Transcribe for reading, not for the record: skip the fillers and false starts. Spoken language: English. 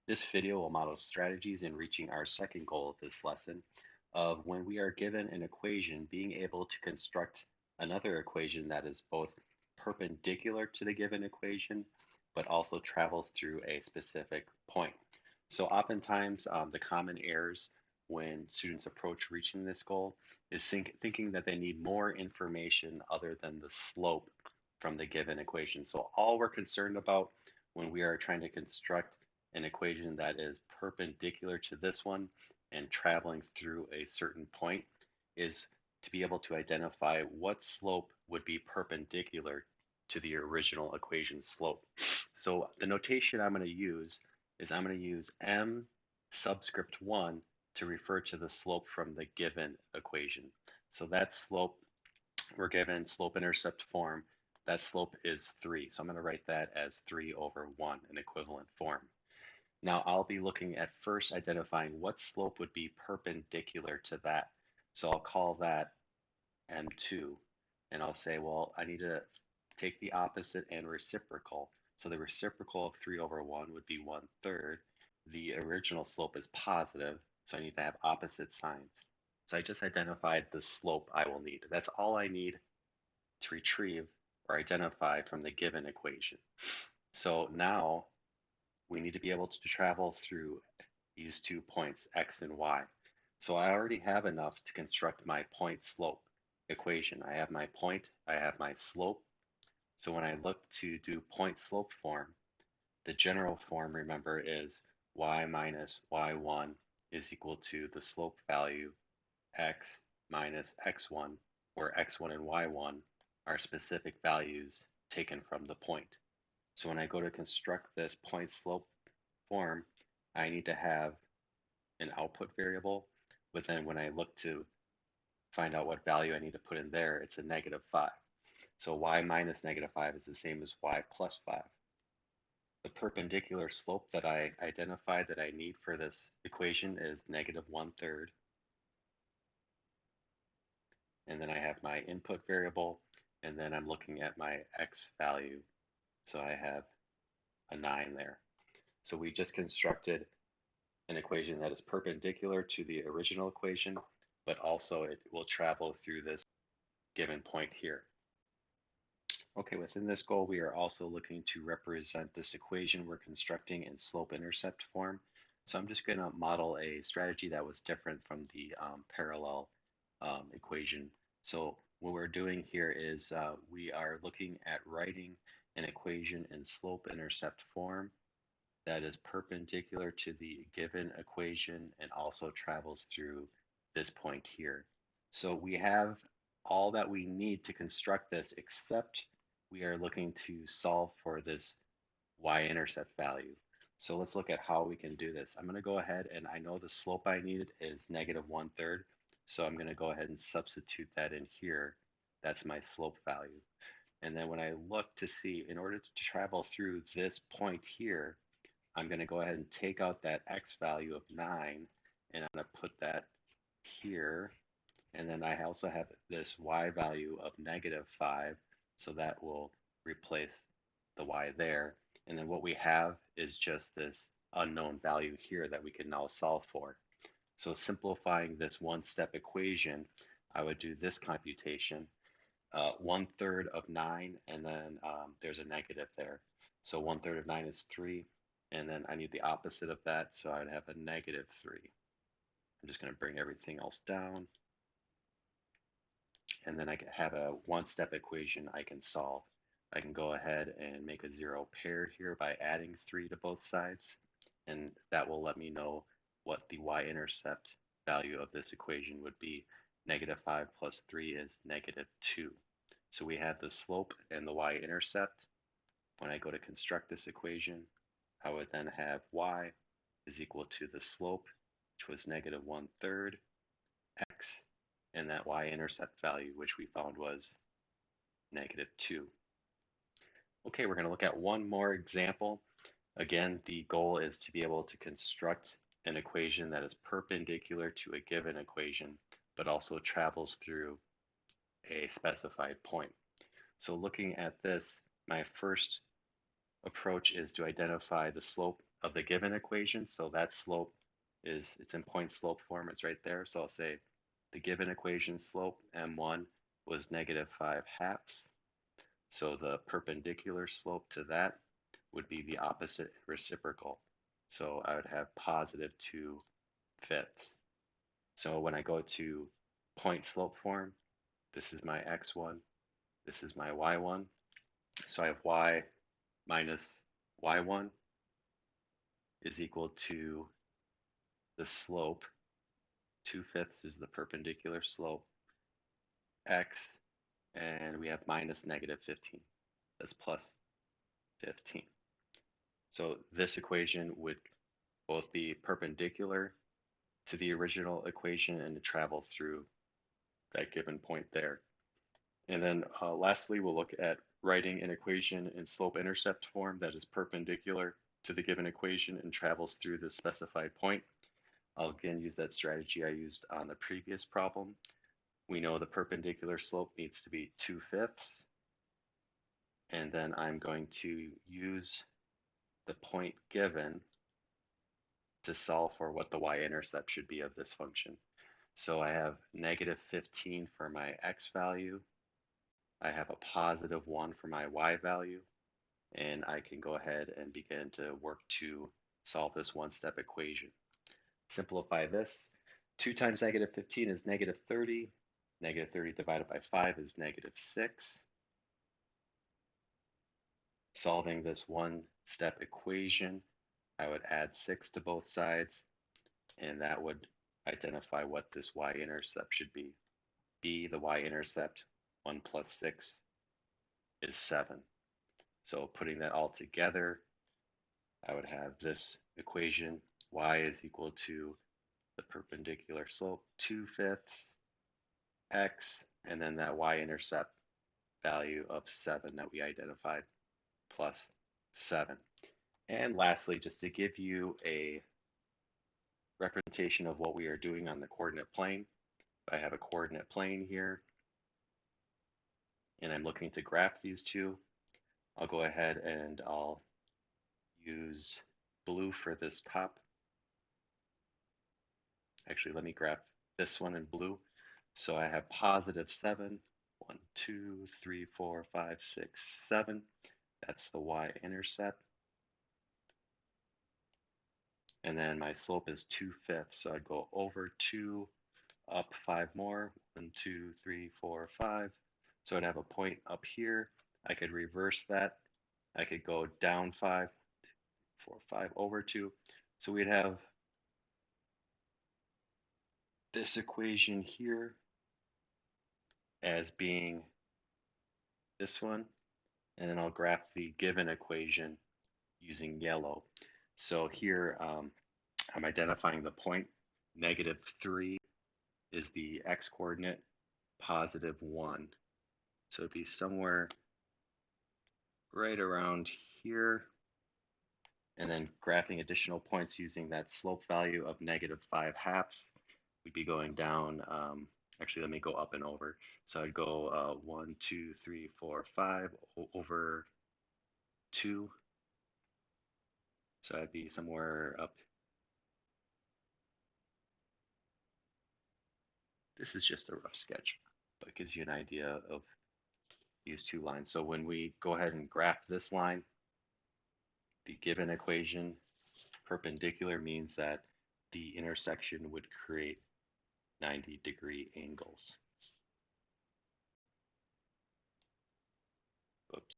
This video will model strategies in reaching our second goal of this lesson of when we are given an equation, being able to construct another equation that is both perpendicular to the given equation, but also travels through a specific point. So oftentimes the common errors when students approach reaching this goal is thinking that they need more information other than the slope from the given equation. So all we're concerned about when we are trying to construct an equation that is perpendicular to this one and traveling through a certain point is to be able to identify what slope would be perpendicular to the original equation slope. So the notation I'm going to use is I'm going to use m subscript 1 to refer to the slope from the given equation. So that slope, we're given slope-intercept form, that slope is 3. So I'm going to write that as 3 over 1, an equivalent form. Now I'll be looking at first identifying what slope would be perpendicular to that. So I'll call that M2, and I'll say, well, I need to take the opposite and reciprocal. So the reciprocal of 3 over 1 would be 1/3. The original slope is positive, so I need to have opposite signs. So I just identified the slope I will need. That's all I need to retrieve or identify from the given equation. So now we need to be able to travel through these 2 points, x and y. So I already have enough to construct my point slope equation. I have my point, I have my slope. So when I look to do point slope form, the general form, remember, is y minus y1 is equal to the slope value x minus x1, where x1 and y1 are specific values taken from the point. So when I go to construct this point slope form, I need to have an output variable, but then when I look to find out what value I need to put in there, it's a -5. So y minus -5 is the same as y plus 5. The perpendicular slope that I identified that I need for this equation is -1/3. And then I have my input variable, and then I'm looking at my x value. So I have a 9 there. So we just constructed an equation that is perpendicular to the original equation, but also it will travel through this given point here. Okay, within this goal, we are also looking to represent this equation we're constructing in slope-intercept form. So I'm just going to model a strategy that was different from the parallel equation. So what we're doing here is we are looking at writing an equation in slope-intercept form that is perpendicular to the given equation and also travels through this point here. So we have all that we need to construct this, except we are looking to solve for this y-intercept value. So let's look at how we can do this. I'm going to go ahead and I know the slope I needed is -1/3. So I'm going to go ahead and substitute that in here. That's my slope value. And then when I look to see, in order to travel through this point here, I'm going to go ahead and take out that x value of 9, and I'm going to put that here. And then I also have this y value of -5, so that will replace the y there. And then what we have is just this unknown value here that we can now solve for. So simplifying this one-step equation, I would do this computation, 1/3 of 9, and then there's a negative there. So 1/3 of 9 is 3, and then I need the opposite of that, so I'd have a -3. I'm just going to bring everything else down, and then I have a one-step equation I can solve. I can go ahead and make a 0 paired here by adding 3 to both sides, and that will let me know what the y-intercept value of this equation would be. -5 plus 3 is -2. So we have the slope and the y-intercept. When I go to construct this equation, I would then have y is equal to the slope, which was -1/3, x, and that y-intercept value, which we found was -2. Okay, we're going to look at one more example. Again, the goal is to be able to construct an equation that is perpendicular to a given equation, but also travels through a specified point. So looking at this, my first approach is to identify the slope of the given equation. So that slope it's in point slope form. It's right there. So I'll say the given equation slope m1 was -5/2. So the perpendicular slope to that would be the opposite reciprocal. So I would have +2/5. So when I go to point slope form, this is my x1, this is my y1. So I have y minus y1 is equal to the slope. 2/5 is the perpendicular slope, x, and we have minus -15. That's plus 15. So this equation would both be perpendicular to the original equation and travel through that given point there. And then lastly, we'll look at writing an equation in slope-intercept form that is perpendicular to the given equation and travels through the specified point. I'll again use that strategy I used on the previous problem. We know the perpendicular slope needs to be 2/5. And then I'm going to use the point given to solve for what the y-intercept should be of this function. So I have -15 for my x value. I have a +1 for my y value. And I can go ahead and begin to work to solve this one-step equation. Simplify this. 2 times -15 is -30. -30 divided by 5 is -6. Solving this one-step equation, I would add 6 to both sides, and that would identify what this y-intercept should be. The y-intercept, 1 plus 6 is 7. So putting that all together, I would have this equation, y is equal to the perpendicular slope, 2/5 x, and then that y-intercept value of 7 that we identified, plus 7. And lastly, just to give you a representation of what we are doing on the coordinate plane, I have a coordinate plane here, and I'm looking to graph these two. I'll go ahead and I'll use blue for this top. Actually, let me graph this one in blue. So I have +7, 1, 2, 3, 4, 5, 6, 7. That's the y-intercept. And then my slope is 2/5. So I'd go over 2, up 5 more. 1, 2, 3, 4, 5. So I'd have a point up here. I could reverse that. I could go down 5, 4, 5, over 2. So we'd have this equation here as being this one. And then I'll graph the given equation using yellow. So here I'm identifying the point. -3 is the x coordinate, +1. So it'd be somewhere right around here. And then graphing additional points using that slope value of -5/2. We'd be going down, actually, let me go up and over. So I'd go 1, 2, 3, 4, 5 over 2. So I'd be somewhere up. This is just a rough sketch, but it gives you an idea of these two lines. So when we go ahead and graph this line, the given equation, perpendicular means that the intersection would create 90-degree angles.